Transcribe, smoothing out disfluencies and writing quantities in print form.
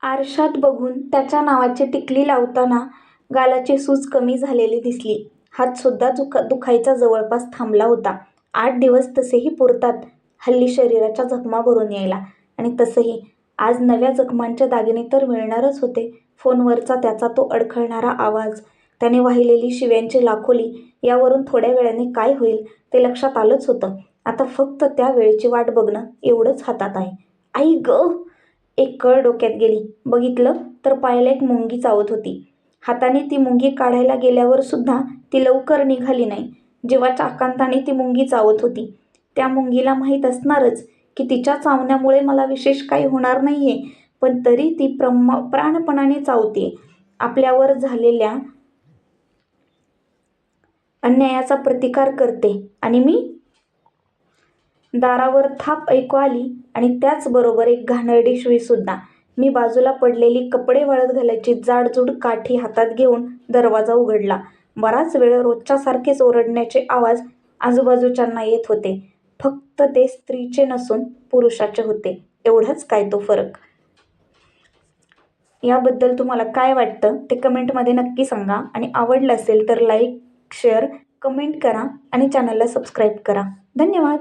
आरशात बघून त्याच्या नावाची टिकली लावताना गालाची सूज कमी झालेली दिसली. हातसुद्धा दुखायचा जवळपास थांबला होता. 8 दिवस तसेही पुरतात हल्ली शरीराच्या जखमा भरून यायला. आणि तसंही आज नव्या जखमांचे दागिने तर मिळणारच होते. फोनवरचा त्याचा तो अडखळणारा आवाज, त्याने वाहिलेली शिव्यांची लाखोली, यावरून थोड्या वेळाने काय होईल ते लक्षात आलंच होतं. आता फक्त त्या वेळेची वाट बघणं एवढंच हातात आहे. आई गं! एक कळ डोक्यात गेली. बघितलं तर पायाला एक मुंगी चावत होती. हाताने ती मुंगी काढायला गेल्यावर सुद्धा ती लवकर निघाली नाही. जीवाच्या आकांताने ती मुंगी चावत होती. त्या मुंगीला माहीत असणारच की तिच्या चावण्यामुळे मला विशेष काही होणार नाहीये, पण तरी ती प्राणपणाने चावतेय. आपल्यावर झालेल्या अन्यायाचा प्रतिकार करते. आणि मी? दारावर थाप ऐकू आली आणि त्याचबरोबर एक घाणेरडी शिवीसुद्धा. मी बाजूला पडलेली कपडे वाळत घालायची जाडजूड काठी हातात घेऊन दरवाजा उघडला. बराच वेळ रोजच्यासारखेच ओरडण्याचे आवाज आजूबाजूच्यांना येत होते. फक्त ते स्त्रीचे नसून पुरुषाचे होते. एवढाच काय तो फरक. याबद्दल तुम्हाला काय वाटतं ते कमेंटमध्ये नक्की सांगा. आणि आवडलं असेल तर लाईक, शेअर, कमेंट करा आणि चॅनलला सबस्क्राईब करा. धन्यवाद.